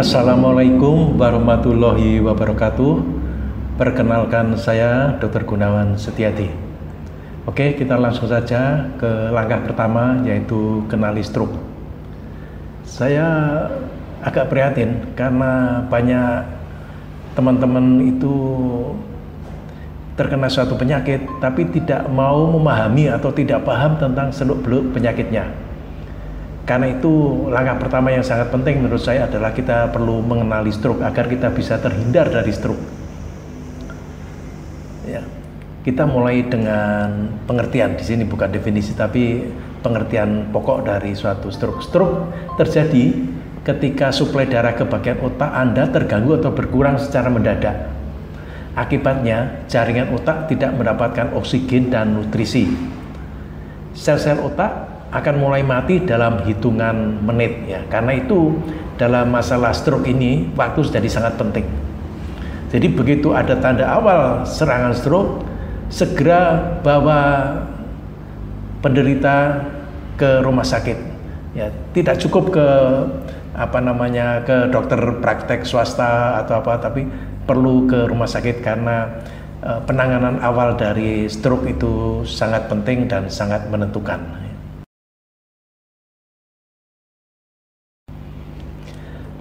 Assalamualaikum warahmatullahi wabarakatuh. Perkenalkan saya Dr. Gunawan Setiadi. Oke, kita langsung saja ke langkah pertama, yaitu kenali stroke. Saya agak prihatin karena banyak teman-teman itu terkena suatu penyakit tapi tidak mau memahami atau tidak paham tentang seluk-beluk penyakitnya. Karena itu langkah pertama yang sangat penting menurut saya adalah kita perlu mengenali stroke agar kita bisa terhindar dari stroke. Ya, kita mulai dengan pengertian. Di sini bukan definisi tapi pengertian pokok dari suatu stroke. Stroke terjadi ketika suplai darah ke bagian otak Anda terganggu atau berkurang secara mendadak. Akibatnya jaringan otak tidak mendapatkan oksigen dan nutrisi. Sel-sel otak akan mulai mati dalam hitungan menit ya. Karena itu dalam masalah stroke ini waktu jadi sangat penting. Jadi begitu ada tanda awal serangan stroke, segera bawa penderita ke rumah sakit. Ya, tidak cukup ke ke dokter praktek swasta atau apa, tapi perlu ke rumah sakit karena penanganan awal dari stroke itu sangat penting dan sangat menentukan.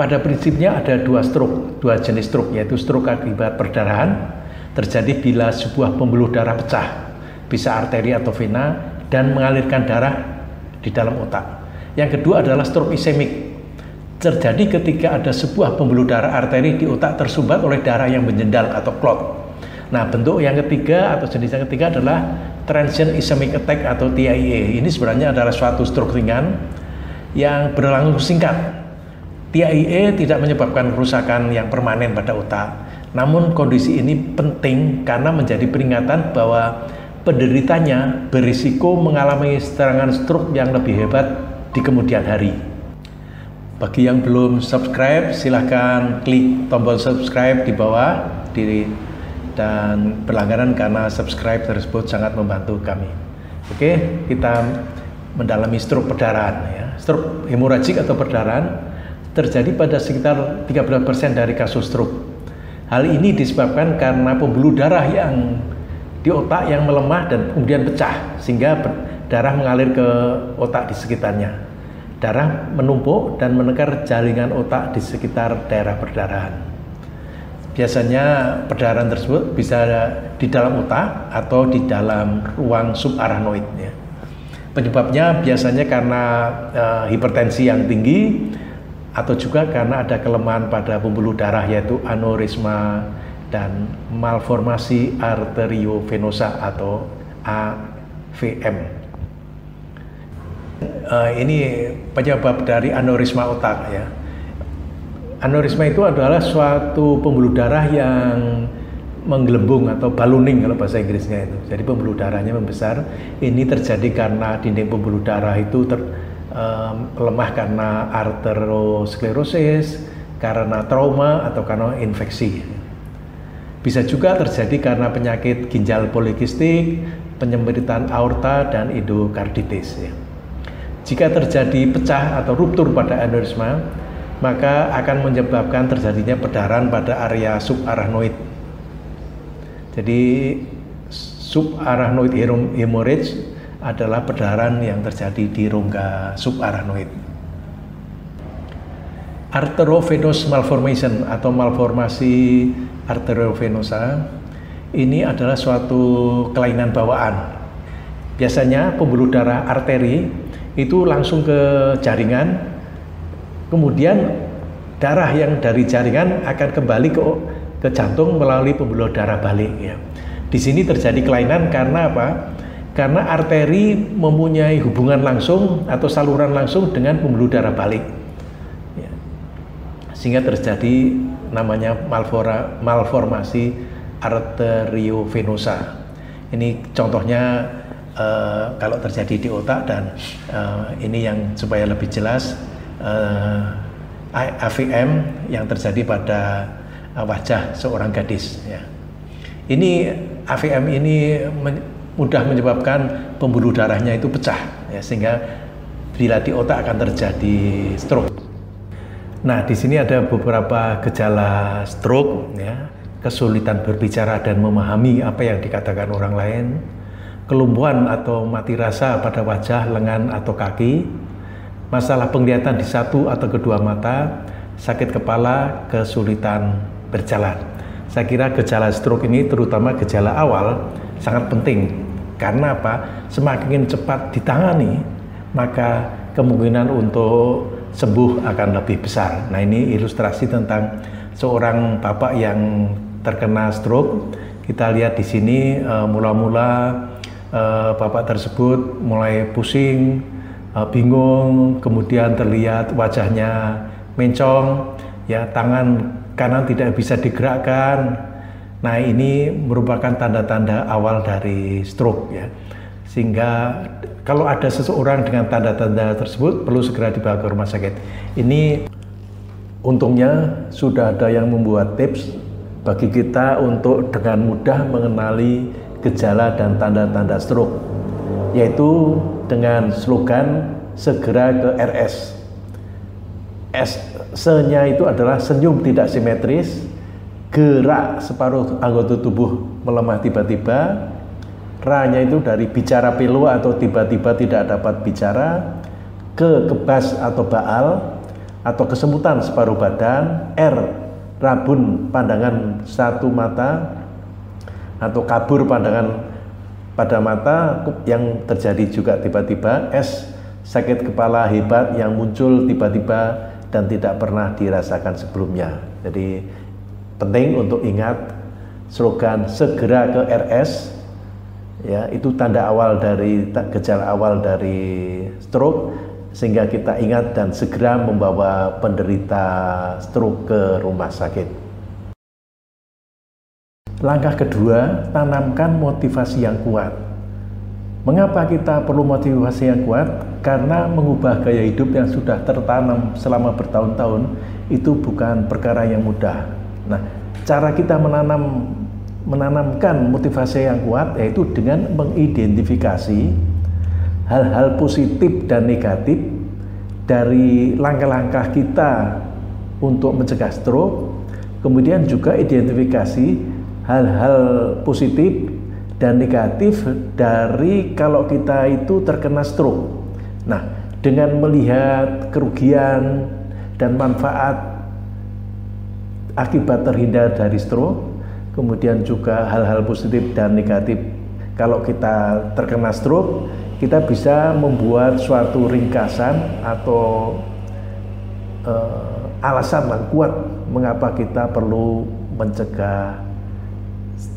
Pada prinsipnya ada dua jenis stroke, yaitu stroke akibat perdarahan, terjadi bila sebuah pembuluh darah pecah, bisa arteri atau vena, dan mengalirkan darah di dalam otak. Yang kedua adalah stroke ischemic, terjadi ketika ada sebuah pembuluh darah arteri di otak tersumbat oleh darah yang menjendal atau clot. Nah, bentuk yang ketiga atau jenis yang ketiga adalah transient ischemic attack atau TIA. Ini sebenarnya adalah suatu stroke ringan yang berlangsung singkat. TIA tidak menyebabkan kerusakan yang permanen pada otak. Namun kondisi ini penting karena menjadi peringatan bahwa penderitanya berisiko mengalami serangan stroke yang lebih hebat di kemudian hari. Bagi yang belum subscribe, silahkan klik tombol subscribe di bawah dan berlangganan karena subscribe tersebut sangat membantu kami. Oke, kita mendalami stroke perdarahan ya. Stroke hemoragik atau perdarahan terjadi pada sekitar 13% dari kasus stroke. Hal ini disebabkan karena pembuluh darah yang di otak yang melemah dan kemudian pecah sehingga darah mengalir ke otak di sekitarnya. Darah menumpuk dan menekar jaringan otak di sekitar daerah perdarahan. Biasanya perdarahan tersebut bisa di dalam otak atau di dalam ruang subarachnoid ya. Penyebabnya biasanya karena hipertensi yang tinggi atau juga karena ada kelemahan pada pembuluh darah yaitu aneurisma dan malformasi arteriovenosa atau AVM. Ini penyebab dari aneurisma otak ya. Aneurisma itu adalah suatu pembuluh darah yang menggelembung atau ballooning kalau bahasa Inggrisnya itu. Jadi pembuluh darahnya membesar. Ini terjadi karena dinding pembuluh darah itu lemah karena arteriosklerosis, karena trauma atau karena infeksi. Bisa juga terjadi karena penyakit ginjal polikistik, penyempitan aorta dan endokarditis ya. Jika terjadi pecah atau ruptur pada aneurisma, maka akan menyebabkan terjadinya perdarahan pada area subarachnoid. Jadi subarachnoid hemorrhage adalah perdarahan yang terjadi di rongga subarachnoid. Arteriovenous malformation atau malformasi arteriovenosa ini adalah suatu kelainan bawaan. Biasanya pembuluh darah arteri itu langsung ke jaringan, kemudian darah yang dari jaringan akan kembali ke jantung melalui pembuluh darah balik ya. Di sini terjadi kelainan karena apa? Karena arteri mempunyai hubungan langsung atau saluran langsung dengan pembuluh darah balik ya. Sehingga terjadi namanya malformasi arteriovenosa. Ini contohnya kalau terjadi di otak dan ini yang supaya lebih jelas AVM yang terjadi pada wajah seorang gadis ya. Ini AVM ini mudah menyebabkan pembuluh darahnya itu pecah ya, sehingga bila di otak akan terjadi stroke. Nah, di sini ada beberapa gejala stroke, ya, kesulitan berbicara dan memahami apa yang dikatakan orang lain, kelumpuhan atau mati rasa pada wajah, lengan atau kaki, masalah penglihatan di satu atau kedua mata, sakit kepala, kesulitan berjalan. Saya kira gejala stroke ini, terutama gejala awal, sangat penting. Karena apa? Semakin cepat ditangani, maka kemungkinan untuk sembuh akan lebih besar. Nah, ini ilustrasi tentang seorang bapak yang terkena stroke. Kita lihat di sini mula-mula bapak tersebut mulai pusing, bingung, kemudian terlihat wajahnya mencong, ya, tangan kanan tidak bisa digerakkan. Nah, ini merupakan tanda-tanda awal dari stroke, ya. Sehingga kalau ada seseorang dengan tanda-tanda tersebut perlu segera dibawa ke rumah sakit. Ini untungnya sudah ada yang membuat tips bagi kita untuk dengan mudah mengenali gejala dan tanda-tanda stroke, yaitu dengan slogan segera ke RS. S-nya itu adalah senyum tidak simetris, gerak separuh anggota tubuh melemah tiba-tiba, R-nya itu dari bicara pilu atau tiba-tiba tidak dapat bicara, kebas atau baal atau kesemutan separuh badan, R, rabun pandangan satu mata atau kabur pandangan pada mata yang terjadi juga tiba-tiba, S, sakit kepala hebat yang muncul tiba-tiba dan tidak pernah dirasakan sebelumnya. Jadi penting untuk ingat slogan segera ke RS. Ya, itu tanda awal dari gejala awal dari stroke, sehingga kita ingat dan segera membawa penderita stroke ke rumah sakit. Langkah kedua, tanamkan motivasi yang kuat. Mengapa kita perlu motivasi yang kuat? Karena mengubah gaya hidup yang sudah tertanam selama bertahun-tahun itu bukan perkara yang mudah. Nah, cara kita menanamkan motivasi yang kuat yaitu dengan mengidentifikasi hal-hal positif dan negatif dari langkah-langkah kita untuk mencegah stroke, kemudian juga identifikasi hal-hal positif dan negatif dari kalau kita itu terkena stroke. Nah, dengan melihat kerugian dan manfaat akibat terhindar dari stroke, kemudian juga hal-hal positif dan negatif kalau kita terkena stroke, kita bisa membuat suatu ringkasan atau alasan yang kuat mengapa kita perlu mencegah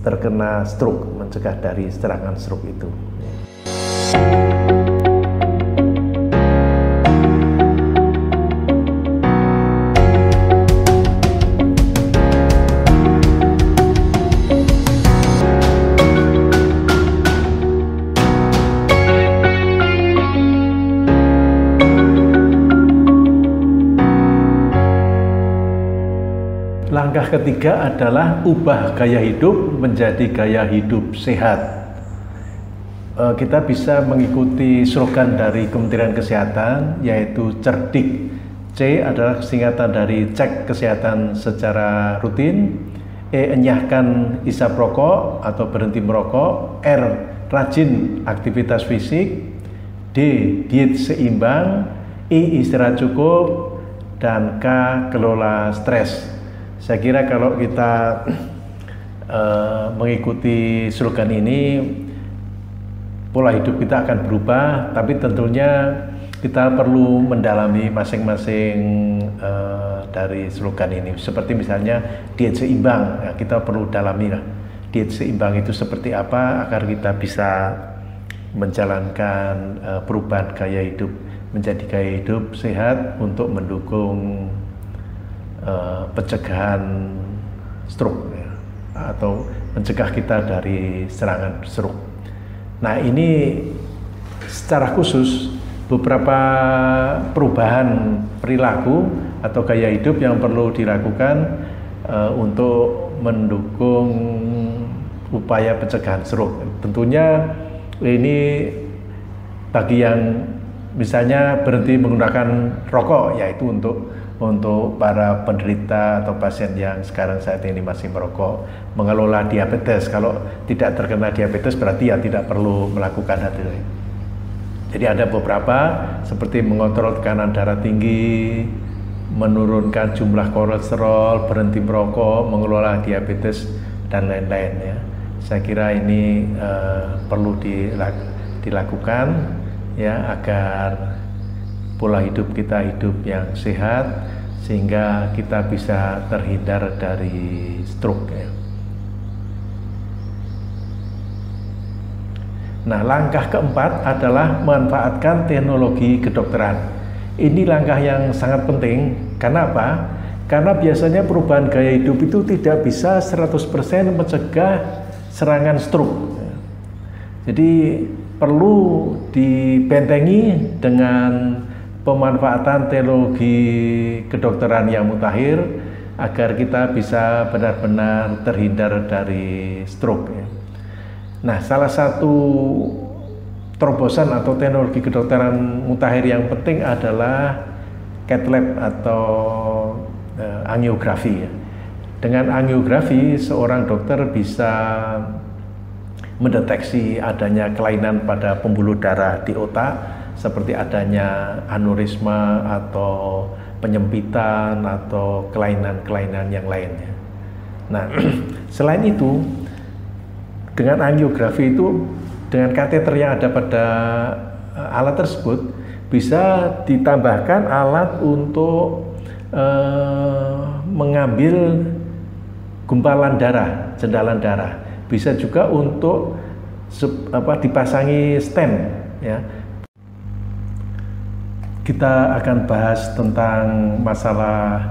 terkena stroke, mencegah dari serangan stroke itu. Langkah ketiga adalah ubah gaya hidup menjadi gaya hidup sehat. Kita bisa mengikuti slogan dari Kementerian Kesehatan, yaitu cerdik. C adalah singkatan dari cek kesehatan secara rutin, E enyahkan isap rokok atau berhenti merokok, R rajin aktivitas fisik, D diet seimbang, I istirahat cukup, dan K kelola stres. Saya kira kalau kita mengikuti slogan ini, pola hidup kita akan berubah, tapi tentunya kita perlu mendalami masing-masing dari slogan ini. Seperti misalnya diet seimbang, ya, kita perlu dalami lah. Diet seimbang itu seperti apa agar kita bisa menjalankan perubahan gaya hidup menjadi gaya hidup sehat untuk mendukung pencegahan stroke, ya, atau mencegah kita dari serangan stroke. Nah, ini secara khusus beberapa perubahan perilaku atau gaya hidup yang perlu dilakukan untuk mendukung upaya pencegahan stroke. Tentunya ini bagi yang misalnya berhenti menggunakan rokok, yaitu untuk untuk para penderita atau pasien yang sekarang saat ini masih merokok mengelola diabetes. Kalau tidak terkena diabetes berarti ya tidak perlu melakukan hal itu. Jadi ada beberapa seperti mengontrol tekanan darah tinggi, menurunkan jumlah kolesterol, berhenti merokok, mengelola diabetes dan lain-lain ya. Saya kira ini perlu dilakukan ya agar pola hidup kita hidup yang sehat sehingga kita bisa terhindar dari stroke ya. Nah, langkah keempat adalah manfaatkan teknologi kedokteran. Ini langkah yang sangat penting. Karena apa? Karena biasanya perubahan gaya hidup itu tidak bisa 100% mencegah serangan stroke. Jadi perlu dibentengi dengan pemanfaatan teknologi kedokteran yang mutakhir agar kita bisa benar-benar terhindar dari stroke ya. Nah, salah satu terobosan atau teknologi kedokteran mutakhir yang penting adalah cath lab atau angiografi ya. Dengan angiografi seorang dokter bisa mendeteksi adanya kelainan pada pembuluh darah di otak seperti adanya aneurisma atau penyempitan atau kelainan-kelainan yang lainnya. Nah, selain itu dengan angiografi itu dengan kateter yang ada pada alat tersebut bisa ditambahkan alat untuk mengambil gumpalan darah, jendalan darah. Bisa juga untuk dipasangi stent ya. Kita akan bahas tentang masalah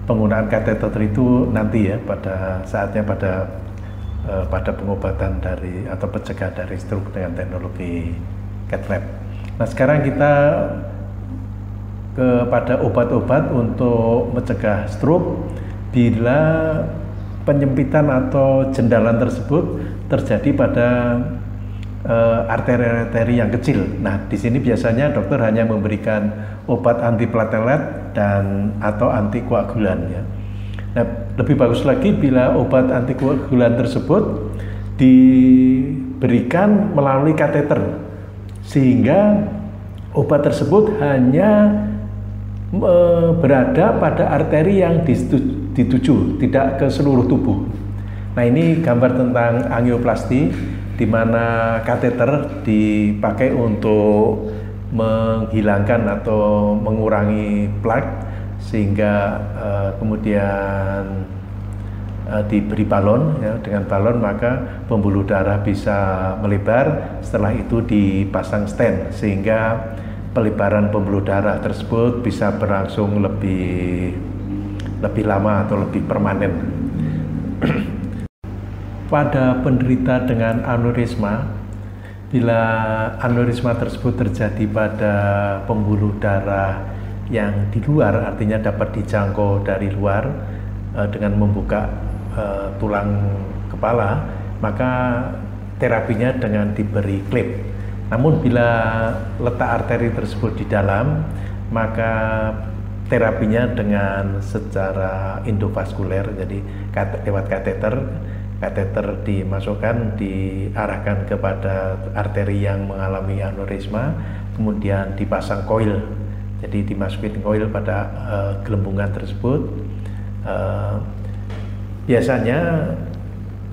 penggunaan kateter itu nanti ya pada saatnya pada pengobatan dari atau pencegah dari stroke dengan teknologi cath lab. Nah, sekarang kita kepada obat-obat untuk mencegah stroke bila penyempitan atau jendalan tersebut terjadi pada arteri-arteri yang kecil. Nah, di sini biasanya dokter hanya memberikan obat antiplatelet dan atau antikoagulan ya. Nah, lebih bagus lagi bila obat antikoagulan tersebut diberikan melalui kateter sehingga obat tersebut hanya berada pada arteri yang dituju, tidak ke seluruh tubuh. Nah, ini gambar tentang angioplasti di mana kateter dipakai untuk menghilangkan atau mengurangi plak sehingga kemudian diberi balon ya, dengan balon maka pembuluh darah bisa melebar, setelah itu dipasang stent sehingga pelebaran pembuluh darah tersebut bisa berlangsung lebih lama atau lebih permanen. Pada penderita dengan aneurisma, bila aneurisma tersebut terjadi pada pembuluh darah yang di luar, artinya dapat dijangkau dari luar dengan membuka tulang kepala, maka terapinya dengan diberi klip. Namun bila letak arteri tersebut di dalam, maka terapinya dengan secara endovaskuler, jadi lewat kateter dimasukkan, diarahkan kepada arteri yang mengalami aneurisma, kemudian dipasang koil, jadi dimasukin koil pada gelembungan tersebut. Biasanya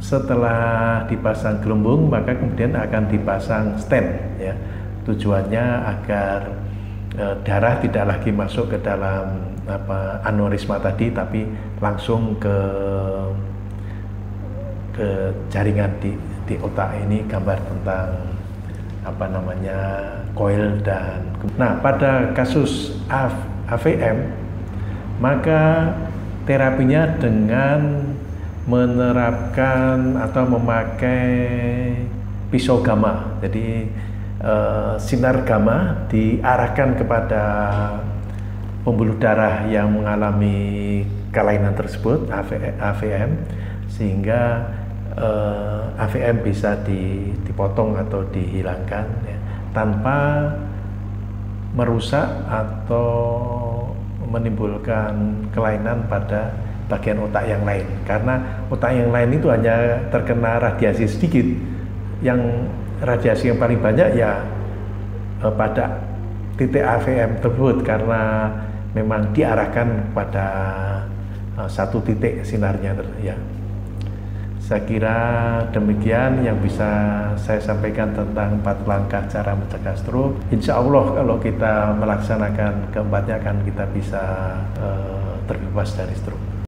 setelah dipasang gelembung maka kemudian akan dipasang stent ya. Tujuannya agar darah tidak lagi masuk ke dalam aneurisma tadi, tapi langsung ke jaringan di otak. Ini gambar tentang koil dan pada kasus AVM maka terapinya dengan menerapkan atau memakai pisau gamma. Jadi sinar gamma diarahkan kepada pembuluh darah yang mengalami kelainan tersebut AVM sehingga AVM bisa dipotong atau dihilangkan ya, tanpa merusak atau menimbulkan kelainan pada bagian otak yang lain, karena otak yang lain itu hanya terkena radiasi sedikit, yang radiasi yang paling banyak ya pada titik AVM tersebut, karena memang diarahkan pada satu titik sinarnya ya. Saya kira demikian yang bisa saya sampaikan tentang 4 langkah cara mencegah stroke. Insya Allah kalau kita melaksanakan keempatnya akan kita bisa terbebas dari stroke.